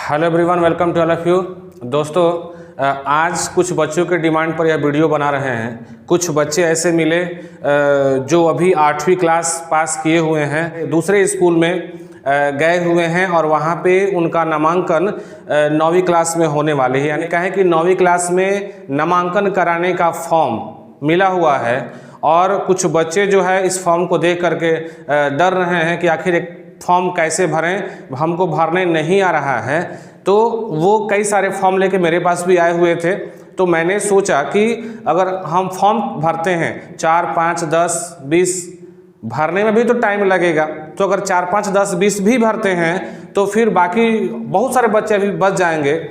Hello everyone, welcome to all of you. दोस्तों, आज कुछ बच्चों के डिमांड पर यह वीडियो बना रहे हैं। कुछ बच्चे ऐसे मिले जो अभी 8वीं क्लास पास किए हुए हैं, दूसरे स्कूल में गए हुए हैं और वहाँ पे उनका नामांकन 9वीं क्लास में होने वाले हैं। यानी कहें कि 9वीं क्लास में नामांकन कराने का फॉर्म मिला हुआ है और कुछ बच्चे जो है इस फॉर्म को देख करके डर रहे हैं कि आखिर एक फॉर्म कैसे भरें, हमको भरने नहीं आ रहा है। तो वो कई सारे फॉर्म लेके मेरे पास भी आए हुए थे। तो मैंने सोचा कि अगर हम फॉर्म भरते हैं 4, 5, 10, 20 भरने में भी तो टाइम लगेगा, तो अगर 4, 5, 10, 20 भी भरते हैं तो फिर बाकी बहुत सारे बच्चे अभी बच जाएंगे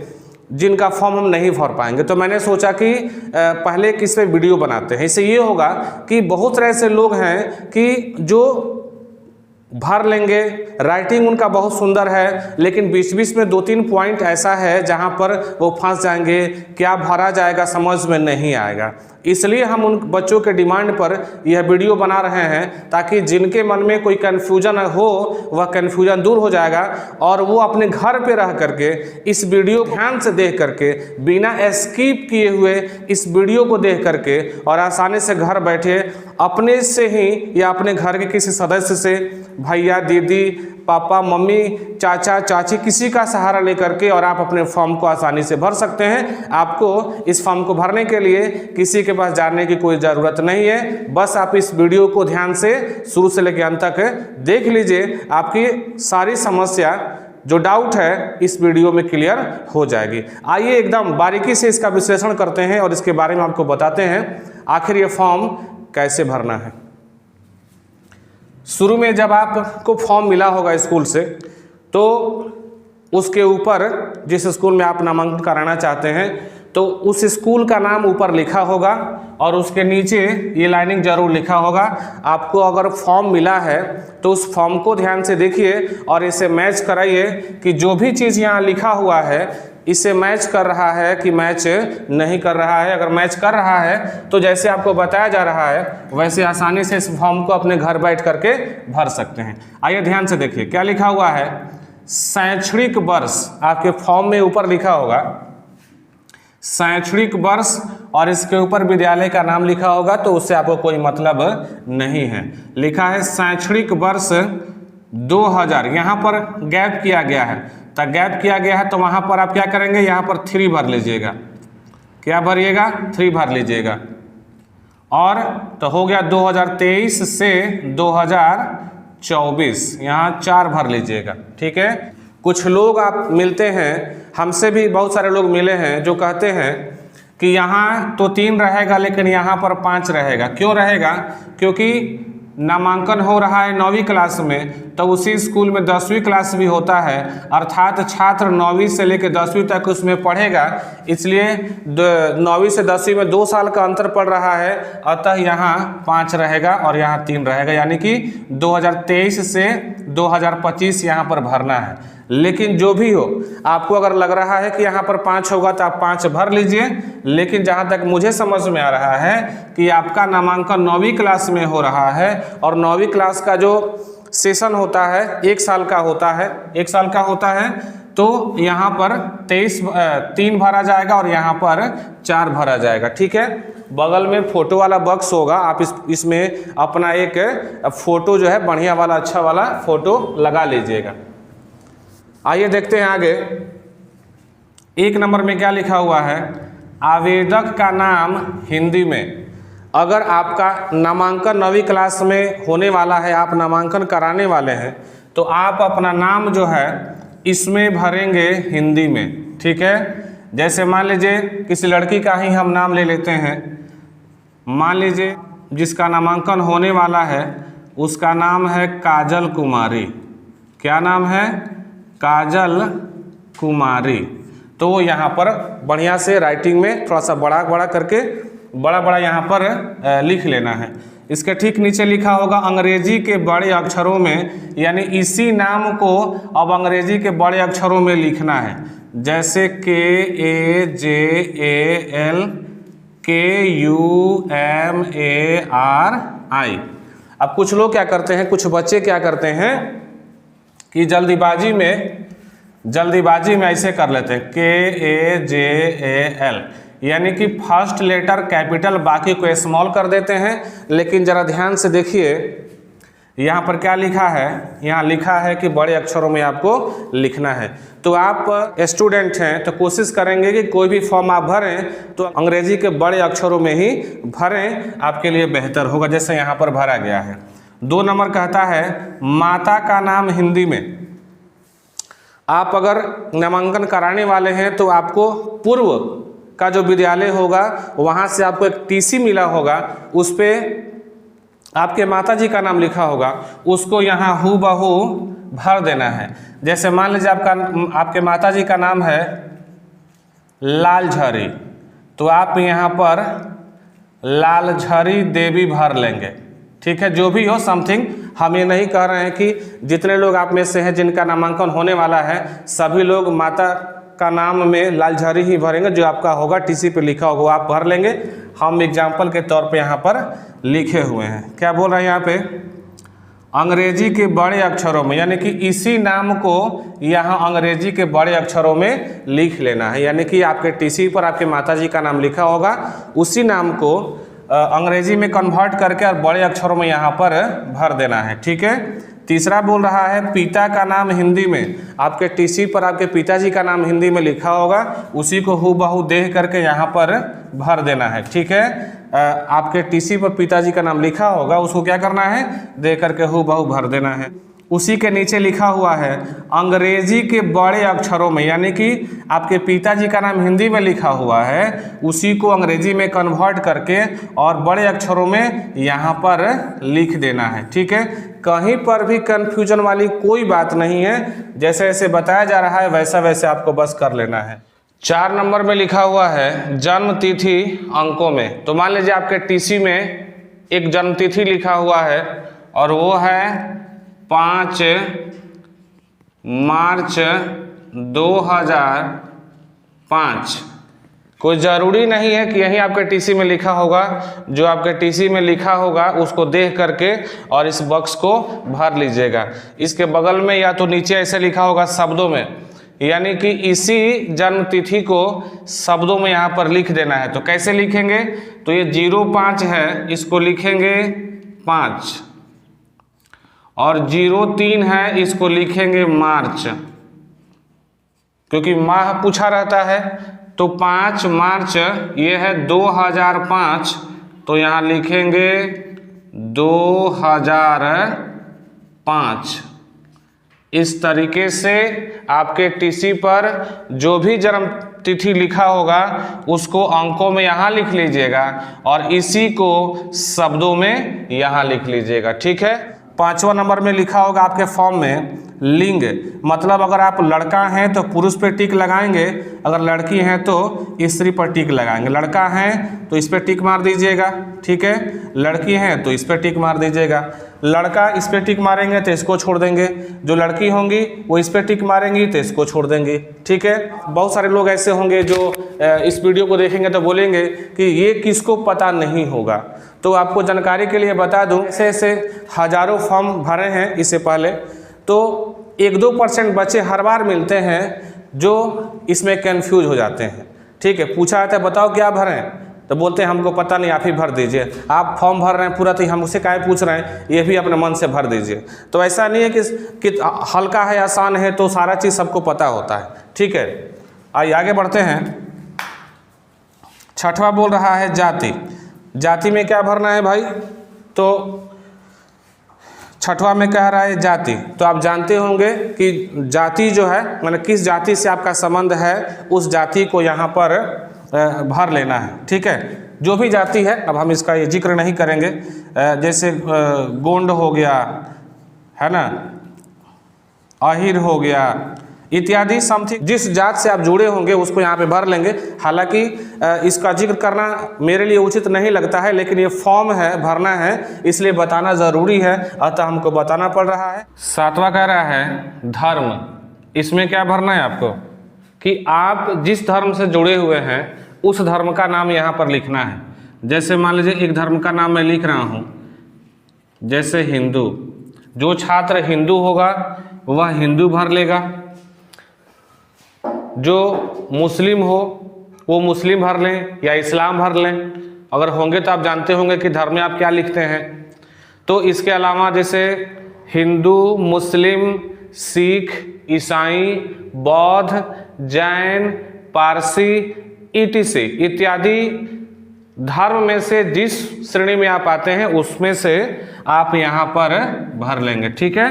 जिनका फॉर्म हम नहीं भर पाएंगे। तो मैंने सोचा कि पहले किस पे वीडियो बनाते हैं। इससे ये होगा कि बहुत सारे ऐसे लोग हैं कि जो भर लेंगे, राइटिंग उनका बहुत सुंदर है, लेकिन बीच में 2-3 पॉइंट ऐसा है जहां पर वो फंस जाएंगे, क्या भरा जाएगा समझ में नहीं आएगा। इसलिए हम उन बच्चों के डिमांड पर यह वीडियो बना रहे हैं ताकि जिनके मन में कोई कन्फ्यूजन हो वह कन्फ्यूजन दूर हो जाएगा और वो अपने घर पे रह करके इस वीडियो को ध्यान से देख करके, बिना स्किप किए हुए इस वीडियो को देख करके और आसानी से घर बैठे अपने से ही या अपने घर के किसी सदस्य से, भैया, दीदी, पापा, मम्मी, चाचा, चाची, किसी का सहारा लेकर के और आप अपने फॉर्म को आसानी से भर सकते हैं। आपको इस फॉर्म को भरने के लिए किसी के पास जाने की कोई ज़रूरत नहीं है। बस आप इस वीडियो को ध्यान से शुरू से लेकर अंत तक देख लीजिए, आपकी सारी समस्या जो डाउट है इस वीडियो में क्लियर हो जाएगी। आइए एकदम बारीकी से इसका विश्लेषण करते हैं और इसके बारे में आपको बताते हैं आखिर ये फॉर्म कैसे भरना है। शुरू में जब आपको फॉर्म मिला होगा स्कूल से, तो उसके ऊपर जिस स्कूल में आप नामांकन कराना चाहते हैं तो उस स्कूल का नाम ऊपर लिखा होगा और उसके नीचे ये लाइनिंग जरूर लिखा होगा। आपको अगर फॉर्म मिला है तो उस फॉर्म को ध्यान से देखिए और इसे मैच कराइए कि जो भी चीज़ यहाँ लिखा हुआ है इसे मैच कर रहा है कि मैच नहीं कर रहा है। अगर मैच कर रहा है तो जैसे आपको बताया जा रहा है वैसे आसानी से इस फॉर्म को अपने घर बैठ करके भर सकते हैं। आइए ध्यान से देखिए क्या लिखा हुआ है। शैक्षणिक वर्ष आपके फॉर्म में ऊपर लिखा होगा शैक्षणिक वर्ष और इसके ऊपर विद्यालय का नाम लिखा होगा, तो उससे आपको कोई मतलब नहीं है। लिखा है शैक्षणिक वर्ष 2000, यहाँ पर गैप किया गया है, तो गैप किया गया है तो वहाँ पर आप क्या करेंगे, यहाँ पर 3 भर लीजिएगा। क्या भरिएगा? 3 भर लीजिएगा। और तो हो गया 2023 से 2024, यहाँ 4 भर लीजिएगा। ठीक है। कुछ लोग आप मिलते हैं, हमसे भी बहुत सारे लोग मिले हैं जो कहते हैं कि यहाँ तो 3 रहेगा लेकिन यहाँ पर 5 रहेगा। क्यों रहेगा? क्योंकि नामांकन हो रहा है 9वीं क्लास में, तो उसी स्कूल में 10वीं क्लास भी होता है, अर्थात छात्र 9वीं से लेकर 10वीं तक उसमें पढ़ेगा। इसलिए 9वीं से 10वीं में 2 साल का अंतर पड़ रहा है, अतः यहाँ 5 रहेगा और यहाँ 3 रहेगा, यानी कि 2023 से 2025 यहाँ पर भरना है। लेकिन जो भी हो, आपको अगर लग रहा है कि यहाँ पर 5 होगा तो आप 5 भर लीजिए। लेकिन जहाँ तक मुझे समझ में आ रहा है कि आपका नामांकन 9वीं क्लास में हो रहा है और 9वीं क्लास का जो सेशन होता है 1 साल का होता है, 1 साल का होता है, तो यहाँ पर 3 भरा जाएगा और यहाँ पर 4 भरा जाएगा। ठीक है। बगल में फोटो वाला बॉक्स होगा, आप इसमें अपना एक फोटो जो है बढ़िया वाला, अच्छा वाला फोटो लगा लीजिएगा। आइए देखते हैं आगे। 1 नंबर में क्या लिखा हुआ है? आवेदक का नाम हिंदी में। अगर आपका नामांकन 9वीं क्लास में होने वाला है, आप नामांकन कराने वाले हैं, तो आप अपना नाम जो है इसमें भरेंगे हिंदी में। ठीक है। जैसे मान लीजिए किसी लड़की का ही हम नाम ले लेते हैं। मान लीजिए जिसका नामांकन होने वाला है उसका नाम है काजल कुमारी। क्या नाम है? काजल कुमारी। तो यहाँ पर बढ़िया से राइटिंग में थोड़ा सा बड़ा बड़ा करके बड़ा यहाँ पर लिख लेना है। इसके ठीक नीचे लिखा होगा अंग्रेजी के बड़े अक्षरों में, यानी इसी नाम को अब अंग्रेजी के बड़े अक्षरों में लिखना है। जैसे KAJALKUMARI। अब कुछ लोग क्या करते हैं, कुछ बच्चे क्या करते हैं कि जल्दीबाजी में जल्दीबाजी में ऐसे कर लेते हैं KAJAL, यानी कि फर्स्ट लेटर कैपिटल बाकी को स्मॉल कर देते हैं। लेकिन ज़रा ध्यान से देखिए यहाँ पर क्या लिखा है, यहाँ लिखा है कि बड़े अक्षरों में आपको लिखना है। तो आप स्टूडेंट हैं तो कोशिश करेंगे कि कोई भी फॉर्म आप भरें तो अंग्रेजी के बड़े अक्षरों में ही भरें, आपके लिए बेहतर होगा, जैसे यहाँ पर भरा गया है। 2 नंबर कहता है माता का नाम हिंदी में। आप अगर नामांकन कराने वाले हैं तो आपको पूर्व का जो विद्यालय होगा वहाँ से आपको एक TC मिला होगा, उस पर आपके माताजी का नाम लिखा होगा, उसको यहाँ हूबहू भर देना है। जैसे मान लीजिए आपके माताजी का नाम है लालझरी, तो आप यहाँ पर लालझरी देवी भर लेंगे। ठीक है, जो भी हो समथिंग, हम ये नहीं कह रहे हैं कि जितने लोग आप में से हैं जिनका नामांकन होने वाला है सभी लोग माता का नाम में लालझरी ही भरेंगे, जो आपका होगा TC पे लिखा होगा वो आप भर लेंगे। हम एग्जाम्पल के तौर पे यहाँ पर लिखे हुए हैं। क्या बोल रहे हैं यहाँ पे, अंग्रेजी के बड़े अक्षरों में, यानी कि इसी नाम को यहाँ अंग्रेजी के बड़े अक्षरों में लिख लेना है। यानी कि आपके TC पर आपके माताजी का नाम लिखा होगा, उसी नाम को अंग्रेजी में कन्वर्ट करके और बड़े अक्षरों में यहाँ पर भर देना है। ठीक है। तीसरा बोल रहा है पिता का नाम हिंदी में, आपके TC पर आपके पिताजी का नाम हिंदी में लिखा होगा, उसी को हूबहू देख करके यहाँ पर भर देना है। ठीक है, आपके TC पर पिताजी का नाम लिखा होगा, उसको क्या करना है, देख करके हूबहू भर देना है। उसी के नीचे लिखा हुआ है अंग्रेजी के बड़े अक्षरों में, यानी कि आपके पिताजी का नाम हिंदी में लिखा हुआ है, उसी को अंग्रेजी में कन्वर्ट करके और बड़े अक्षरों में यहाँ पर लिख देना है। ठीक है, कहीं पर भी कन्फ्यूजन वाली कोई बात नहीं है, जैसे जैसे बताया जा रहा है वैसा वैसे आपको बस कर लेना है। 4 नंबर में लिखा हुआ है जन्म तिथि अंकों में। तो मान लीजिए आपके TC में एक जन्म तिथि लिखा हुआ है और वो है 5 मार्च 2005। कोई ज़रूरी नहीं है कि यही आपके TC में लिखा होगा, जो आपके TC में लिखा होगा उसको देख करके और इस बॉक्स को भर लीजिएगा। इसके बगल में या तो नीचे ऐसे लिखा होगा शब्दों में, यानी कि इसी जन्म तिथि को शब्दों में यहाँ पर लिख देना है। तो कैसे लिखेंगे, तो ये 05 है, इसको लिखेंगे 5, और 03 है, इसको लिखेंगे मार्च, क्योंकि माह पूछा रहता है। तो 5 मार्च ये है 2005, तो यहाँ लिखेंगे 2005। इस तरीके से आपके TC पर जो भी जन्म तिथि लिखा होगा उसको अंकों में यहाँ लिख लीजिएगा और इसी को शब्दों में यहाँ लिख लीजिएगा। ठीक है। 5वां नंबर में लिखा होगा आपके फॉर्म में लिंग, मतलब अगर आप लड़का हैं तो पुरुष पे टिक लगाएंगे, अगर लड़की हैं तो स्त्री पर टिक लगाएंगे। लड़का हैं तो इस पर टिक मार दीजिएगा। ठीक है, लड़की हैं तो इस पर टिक मार दीजिएगा। लड़का इस पर टिक मारेंगे तो इसको छोड़ देंगे, जो लड़की होंगी वो इस पर टिक मारेंगी तो इसको छोड़ देंगे। ठीक है, बहुत सारे लोग ऐसे होंगे जो इस वीडियो को देखेंगे तो बोलेंगे कि ये किसको पता नहीं होगा। तो आपको जानकारी के लिए बता दूं, ऐसे हजारों फॉर्म भरे हैं इससे पहले, तो 1-2% बच्चे हर बार मिलते हैं जो इसमें कंफ्यूज हो जाते हैं। ठीक है, पूछा जाता है बताओ क्या भरें, तो बोलते हैं हमको पता नहीं, आप ही भर दीजिए। आप फॉर्म भर रहे हैं पूरा, तो हमसे काहे पूछ रहे हैं, ये भी अपने मन से भर दीजिए। तो ऐसा नहीं है कि हल्का है आसान है तो सारा चीज़ सबको पता होता है। ठीक है, आइए आगे बढ़ते हैं। 6वां बोल रहा है जाति। जाति में क्या भरना है भाई, तो 6वां में कह रहा है जाति। तो आप जानते होंगे कि जाति जो है माने किस जाति से आपका संबंध है, उस जाति को यहाँ पर भर लेना है। ठीक है, जो भी जाति है, अब हम इसका ये जिक्र नहीं करेंगे, जैसे गोंड हो गया है ना, आहिर हो गया इत्यादि, समथिंग जिस जात से आप जुड़े होंगे उसको यहाँ पे भर लेंगे। हालांकि इसका जिक्र करना मेरे लिए उचित नहीं लगता है, लेकिन ये फॉर्म है, भरना है, इसलिए बताना ज़रूरी है, अतः हमको बताना पड़ रहा है। 7वां कह रहा है धर्म। इसमें क्या भरना है आपको कि आप जिस धर्म से जुड़े हुए हैं उस धर्म का नाम यहाँ पर लिखना है। जैसे मान लीजिए एक धर्म का नाम मैं लिख रहा हूँ, जैसे हिंदू, जो छात्र हिंदू होगा वह हिंदू भर लेगा। जो मुस्लिम हो वो मुस्लिम भर लें या इस्लाम भर लें, अगर होंगे तो आप जानते होंगे कि धर्म में आप क्या लिखते हैं। तो इसके अलावा जैसे हिंदू, मुस्लिम, सिख, ईसाई, बौद्ध, जैन, पारसी, ईटीसी इत्यादि धर्म में से जिस श्रेणी में आप आते हैं उसमें से आप यहाँ पर भर लेंगे। ठीक है।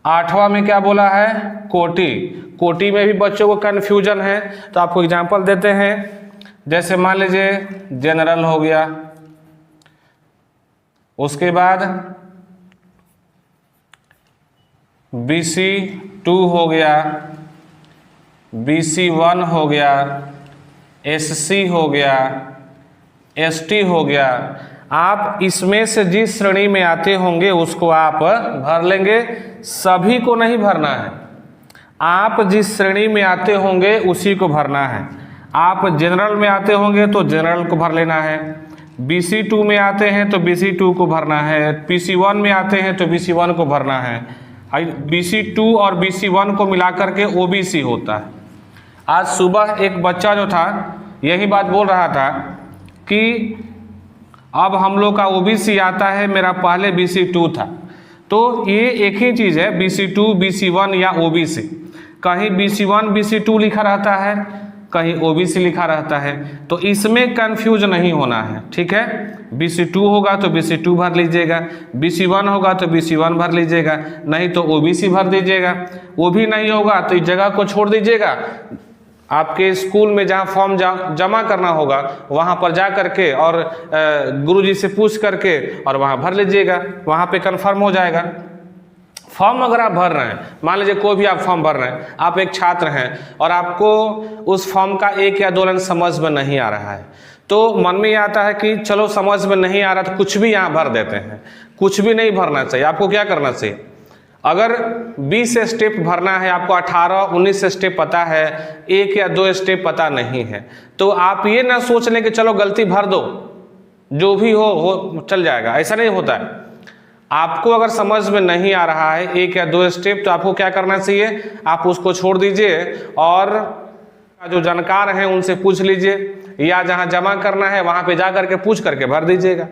8वां में क्या बोला है? कोटि। कोटि में भी बच्चों को कन्फ्यूजन है, तो आपको एग्जांपल देते हैं। जैसे मान लीजिए जनरल हो गया, उसके बाद BC2 हो गया, BC1 हो गया, SC हो गया, ST हो गया। आप इसमें से जिस श्रेणी में आते होंगे उसको आप भर लेंगे, सभी को नहीं भरना है। आप जिस श्रेणी में आते होंगे उसी को भरना है। आप जनरल में आते होंगे तो जनरल को भर लेना है, BC2 में आते हैं तो BC2 को भरना है, BC1 में आते हैं तो BC1 को भरना है। BC2 और BC1 को मिलाकर के OBC होता है। आज सुबह एक बच्चा जो था यही बात बोल रहा था कि अब हम लोग का OBC आता है, मेरा पहले BC2 था। तो ये एक ही चीज़ है, BC2, BC1 या OBC। कहीं BC1 BC2 लिखा रहता है, कहीं OBC लिखा रहता है, तो इसमें कंफ्यूज नहीं होना है। ठीक है। BC2 होगा तो BC2 भर लीजिएगा, BC1 होगा तो BC1 भर लीजिएगा, नहीं तो OBC भर दीजिएगा। वो भी नहीं होगा तो इस जगह को छोड़ दीजिएगा, आपके स्कूल में जहाँ फॉर्म जमा करना होगा वहाँ पर जा करके और गुरुजी से पूछ करके और वहाँ भर लीजिएगा, वहाँ पे कंफर्म हो जाएगा। फॉर्म अगर आप भर रहे हैं, मान लीजिए कोई भी आप फॉर्म भर रहे हैं, आप एक छात्र हैं और आपको उस फॉर्म का 1 या 2 लाइन समझ में नहीं आ रहा है, तो मन में ये आता है कि चलो समझ में नहीं आ रहा तो कुछ भी यहाँ भर देते हैं। कुछ भी नहीं भरना चाहिए। आपको क्या करना चाहिए? अगर 20 स्टेप भरना है, आपको 18-19 स्टेप पता है, 1 या 2 स्टेप पता नहीं है, तो आप ये ना सोच लें कि चलो गलती भर दो, जो भी हो चल जाएगा। ऐसा नहीं होता है। आपको अगर समझ में नहीं आ रहा है 1 या 2 स्टेप, तो आपको क्या करना चाहिए? आप उसको छोड़ दीजिए और जो जानकार हैं उनसे पूछ लीजिए, या जहाँ जमा करना है वहाँ पे जा करके पूछ करके भर दीजिएगा।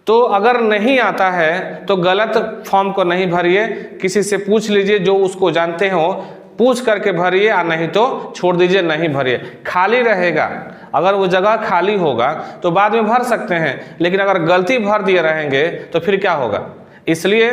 तो अगर नहीं आता है तो गलत फॉर्म को नहीं भरिए, किसी से पूछ लीजिए जो उसको जानते हो, पूछ करके भरिए, या नहीं तो छोड़ दीजिए, नहीं भरिए। खाली रहेगा, अगर वो जगह खाली होगा तो बाद में भर सकते हैं, लेकिन अगर गलती भर दिए रहेंगे तो फिर क्या होगा? इसलिए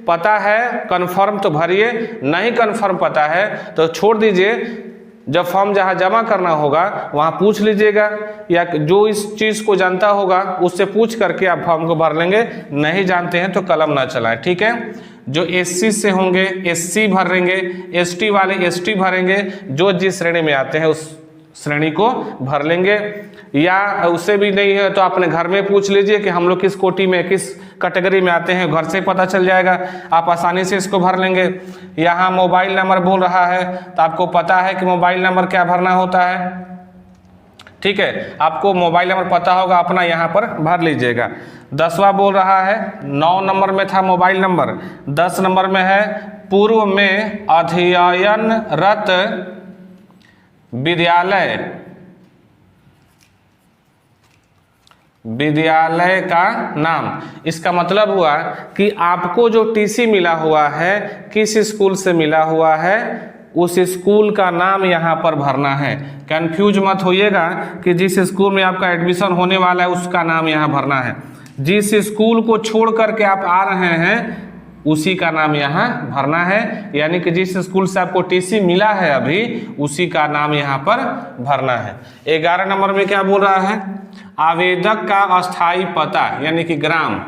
पता है कन्फर्म तो भरिए, नहीं कन्फर्म पता है तो छोड़ दीजिए। जब फॉर्म जहाँ जमा करना होगा वहाँ पूछ लीजिएगा, या जो इस चीज़ को जानता होगा उससे पूछ करके आप फॉर्म को भर लेंगे। नहीं जानते हैं तो कलम ना चलाएं। ठीक है। जो SC से होंगे SC भरेंगे, ST वाले ST भरेंगे, जो जिस श्रेणी में आते हैं उस श्रेणी को भर लेंगे। या उससे भी नहीं है तो अपने घर में पूछ लीजिए कि हम लोग किस कोटि में, किस कैटेगरी में आते हैं, घर से पता चल जाएगा, आप आसानी से इसको भर लेंगे। यहाँ मोबाइल नंबर बोल रहा है तो आपको पता है कि मोबाइल नंबर क्या भरना होता है। ठीक है, आपको मोबाइल नंबर पता होगा, अपना यहाँ पर भर लीजिएगा। 10वां बोल रहा है, 9 नंबर में था मोबाइल नंबर, 10 नंबर में है पूर्व में अध्ययनरत विद्यालय का नाम। इसका मतलब हुआ कि आपको जो TC मिला हुआ है, किस स्कूल से मिला हुआ है, उस स्कूल का नाम यहाँ पर भरना है। कंफ्यूज मत होइएगा कि जिस स्कूल में आपका एडमिशन होने वाला है उसका नाम यहाँ भरना है। जिस स्कूल को छोड़ करके आप आ रहे हैं उसी का नाम यहाँ भरना है, यानी कि जिस स्कूल से आपको TC मिला है अभी उसी का नाम यहाँ पर भरना है। 11 नंबर में क्या बोल रहा है? आवेदक का अस्थायी पता, यानी कि ग्राम,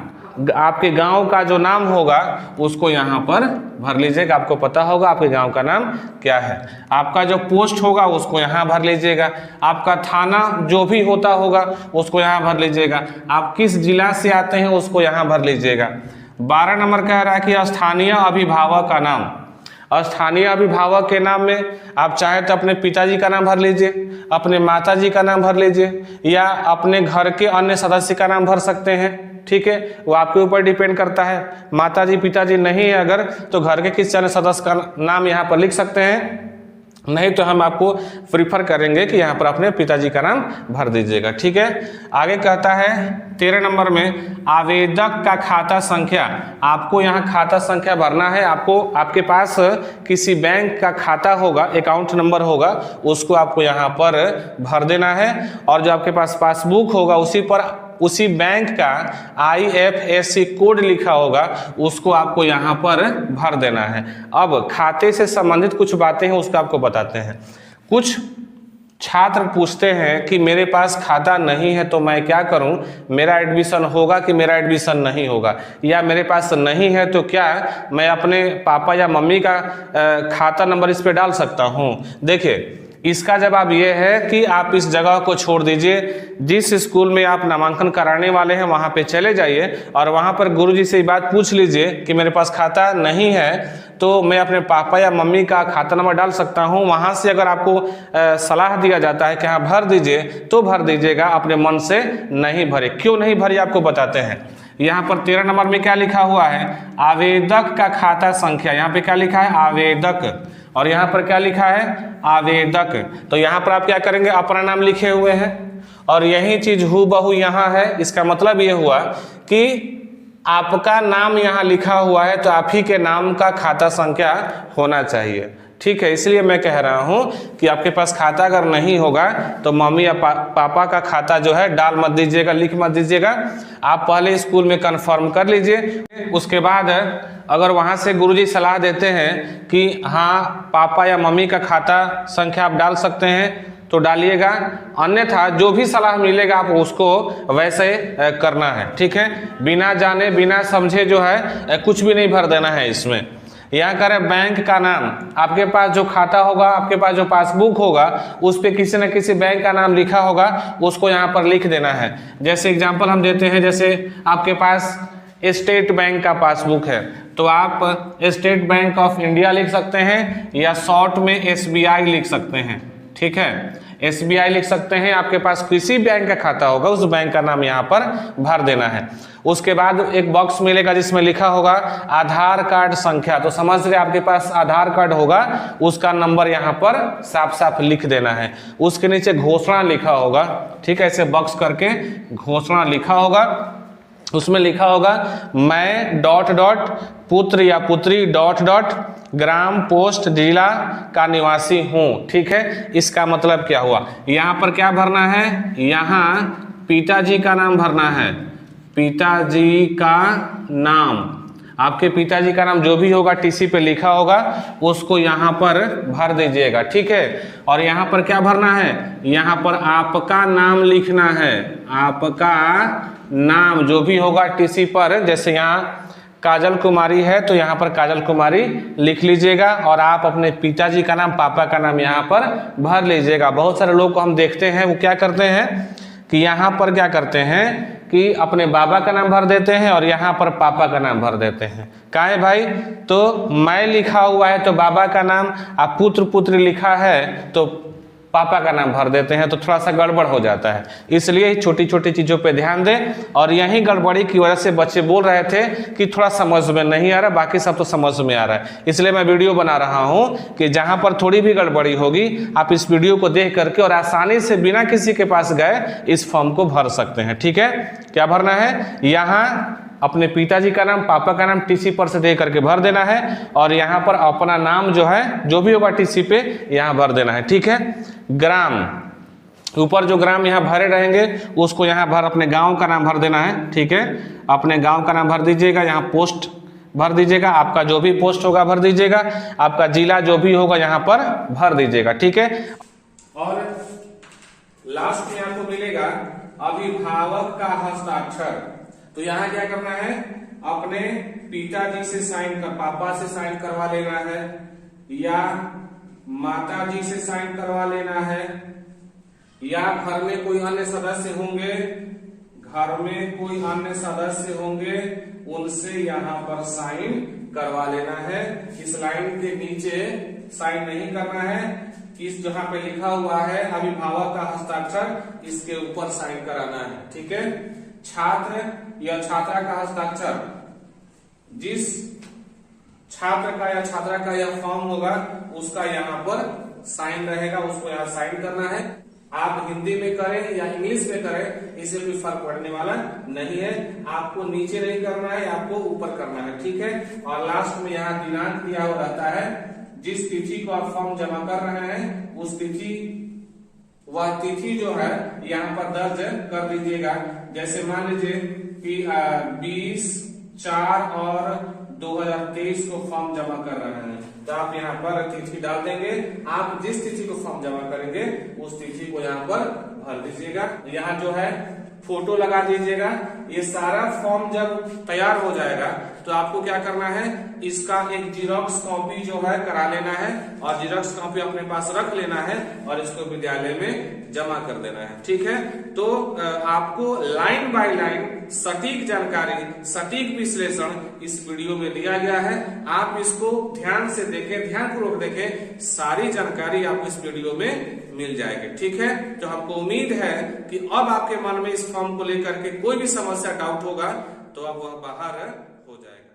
आपके गांव का जो नाम होगा उसको यहाँ पर भर लीजिएगा। आपको पता होगा आपके गांव का नाम क्या है। आपका जो पोस्ट होगा उसको यहाँ भर लीजिएगा। आपका थाना जो भी होता होगा उसको यहाँ भर लीजिएगा। आप किस जिला से आते हैं उसको यहाँ भर लीजिएगा। 12 नंबर कह रहा है कि स्थानीय अभिभावक का नाम। स्थानीय अभिभावक के नाम में आप चाहे तो अपने पिताजी का नाम भर लीजिए, अपने माताजी का नाम भर लीजिए, या अपने घर के अन्य सदस्य का नाम भर सकते हैं। ठीक है, वो आपके ऊपर डिपेंड करता है। माताजी पिताजी नहीं है अगर, तो घर के किसी अन्य सदस्य का नाम यहाँ पर लिख सकते हैं। नहीं तो हम आपको प्रीफर करेंगे कि यहाँ पर अपने पिताजी का नाम भर दीजिएगा। ठीक है, आगे कहता है 13 नंबर में आवेदक का खाता संख्या। आपको यहाँ खाता संख्या भरना है। आपको आपके पास किसी बैंक का खाता होगा, अकाउंट नंबर होगा, उसको आपको यहाँ पर भर देना है। और जो आपके पास पासबुक होगा उसी पर उसी बैंक का IFSC कोड लिखा होगा, उसको आपको यहाँ पर भर देना है। अब खाते से संबंधित कुछ बातें हैं, उसको आपको बताते हैं। कुछ छात्र पूछते हैं कि मेरे पास खाता नहीं है तो मैं क्या करूं, मेरा एडमिशन होगा कि मेरा एडमिशन नहीं होगा, या मेरे पास नहीं है तो क्या मैं अपने पापा या मम्मी का खाता नंबर इस पे डाल सकता हूं। देखिए, इसका जवाब ये है कि आप इस जगह को छोड़ दीजिए। जिस स्कूल में आप नामांकन कराने वाले हैं वहाँ पे चले जाइए और वहाँ पर गुरुजी से ये बात पूछ लीजिए कि मेरे पास खाता नहीं है तो मैं अपने पापा या मम्मी का खाता नंबर डाल सकता हूँ। वहाँ से अगर आपको सलाह दिया जाता है कि हाँ भर दीजिए तो भर दीजिएगा, अपने मन से नहीं भरे। क्यों नहीं भरे आपको बताते हैं। यहाँ पर 13 नंबर में क्या लिखा हुआ है, आवेदक का खाता संख्या। यहाँ पे क्या लिखा है, आवेदक, और यहाँ पर क्या लिखा है, आवेदक। तो यहाँ पर आप क्या करेंगे, अपना नाम लिखे हुए हैं और यही चीज हूबहू यहाँ है। इसका मतलब ये हुआ कि आपका नाम यहाँ लिखा हुआ है तो आप ही के नाम का खाता संख्या होना चाहिए। ठीक है, इसलिए मैं कह रहा हूँ कि आपके पास खाता अगर नहीं होगा तो मम्मी या पापा का खाता जो है डाल मत दीजिएगा, लिख मत दीजिएगा। आप पहले स्कूल में कंफर्म कर लीजिए। उसके बाद अगर वहाँ से गुरुजी सलाह देते हैं कि हाँ पापा या मम्मी का खाता संख्या आप डाल सकते हैं तो डालिएगा, अन्यथा जो भी सलाह मिलेगा आप उसको वैसे करना है। ठीक है, बिना जाने बिना समझे जो है कुछ भी नहीं भर देना है इसमें। यहाँ करें बैंक का नाम, आपके पास जो खाता होगा, आपके पास जो पासबुक होगा उस पे किसी न किसी बैंक का नाम लिखा होगा, उसको यहाँ पर लिख देना है। जैसे एग्जांपल हम देते हैं, जैसे आपके पास स्टेट बैंक का पासबुक है तो आप स्टेट बैंक ऑफ इंडिया लिख सकते हैं या शॉर्ट में SBI लिख सकते हैं। ठीक है, SBI लिख सकते हैं। आपके पास किसी बैंक का खाता होगा उस बैंक का नाम यहाँ पर भर देना है। उसके बाद एक बॉक्स मिलेगा जिसमें लिखा होगा आधार कार्ड संख्या। तो समझ रहे आपके पास आधार कार्ड होगा, उसका नंबर यहाँ पर साफ साफ लिख देना है। उसके नीचे घोषणा लिखा होगा। ठीक है, ऐसे बॉक्स करके घोषणा लिखा होगा। उसमें लिखा होगा मैं ... पुत्र या पुत्री ... ग्राम पोस्ट जिला का निवासी हूँ। ठीक है, इसका मतलब क्या हुआ, यहाँ पर क्या भरना है, यहाँ पिताजी का नाम भरना है। पिताजी का नाम, आपके पिताजी का नाम जो भी होगा टीसी पे लिखा होगा उसको यहाँ पर भर दीजिएगा। ठीक है, और यहाँ पर क्या भरना है, यहाँ पर आपका नाम लिखना है। आपका नाम जो भी होगा टीसी पर, जैसे यहाँ काजल कुमारी है तो यहाँ पर काजल कुमारी लिख लीजिएगा और आप अपने पिताजी का नाम, पापा का नाम यहाँ पर भर लीजिएगा। बहुत सारे लोग को हम देखते हैं वो क्या करते हैं कि यहाँ पर क्या करते हैं कि अपने बाबा का नाम भर देते हैं और यहाँ पर पापा का नाम भर देते हैं। काहे भाई, तो मैं लिखा हुआ है तो बाबा का नाम, आप पुत्र पुत्री लिखा है तो पापा का नाम भर देते हैं, तो थोड़ा सा गड़बड़ हो जाता है। इसलिए छोटी छोटी चीज़ों पे ध्यान दें। और यही गड़बड़ी की वजह से बच्चे बोल रहे थे कि थोड़ा समझ में नहीं आ रहा, बाकी सब तो समझ में आ रहा है। इसलिए मैं वीडियो बना रहा हूँ कि जहाँ पर थोड़ी भी गड़बड़ी होगी आप इस वीडियो को देख करके और आसानी से बिना किसी के पास गए इस फॉर्म को भर सकते हैं। ठीक है, क्या भरना है, यहाँ अपने पिताजी का नाम, पापा का नाम टीसी पर से दे करके भर देना है और यहाँ पर अपना नाम जो है जो भी होगा टीसी पे यहाँ भर देना है। ठीक है, ग्राम, ऊपर जो ग्राम यहाँ भरे रहेंगे उसको यहाँ भर अपने गांव का नाम भर देना है। ठीक है, अपने गांव का नाम भर दीजिएगा, यहाँ पोस्ट भर दीजिएगा, आपका जो भी पोस्ट होगा भर दीजिएगा, आपका जिला जो भी होगा यहाँ पर भर दीजिएगा। ठीक है, और लास्ट में आपको मिलेगा अभिभावक का हस्ताक्षर। तो यहाँ क्या करना है, अपने पिताजी से साइन कर, पापा से साइन करवा लेना है या माताजी से साइन करवा लेना है, या घर में कोई अन्य सदस्य होंगे, घर में कोई अन्य सदस्य होंगे उनसे यहाँ पर साइन करवा लेना है। इस लाइन के नीचे साइन नहीं करना है, इस जहाँ पे लिखा हुआ है अभिभावक का हस्ताक्षर इसके ऊपर साइन कराना है। ठीक है, छात्र या छात्रा का हस्ताक्षर, जिस छात्र का या छात्रा का यह फॉर्म होगा उसका यहाँ पर साइन रहेगा, उसको यहाँ साइन करना है। आप हिंदी में करें या इंग्लिश में करें, इससे कोई फर्क पड़ने वाला नहीं है। आपको नीचे नहीं करना है, आपको ऊपर करना है, ठीक है। और लास्ट में यहाँ दिनांक दिया हुआ रहता है, जिस तिथि को आप फॉर्म जमा कर रहे हैं उस तिथि, वह तिथि जो है यहाँ पर दर्ज कर दीजिएगा। जैसे मान लीजिए कि 20/4 और 2023 को फॉर्म जमा कर रहे हैं, तो आप यहाँ पर तिथि डाल देंगे। आप जिस तिथि को फॉर्म जमा करेंगे उस तिथि को यहाँ पर भर दीजिएगा। यहाँ जो है फोटो लगा दीजिएगा। ये सारा फॉर्म जब तैयार हो जाएगा तो आपको क्या करना है, इसका एक जीरोक्स कॉपी जो है करा लेना है और जीरोक्स कॉपी अपने पास रख लेना है और इसको विद्यालय में जमा कर देना है, ठीक है। तो आपको लाइन बाय लाइन सटीक जानकारी, सटीक विश्लेषण इस वीडियो में दिया गया है। आप इसको ध्यान से देखें, ध्यानपूर्वक देखें, सारी जानकारी आपको इस वीडियो में मिल जाएगी, ठीक है। तो हमको उम्मीद है कि अब आपके मन में इस फॉर्म को लेकर के कोई भी समस्या, डाउट होगा तो अब वह बाहर हो जाएगा।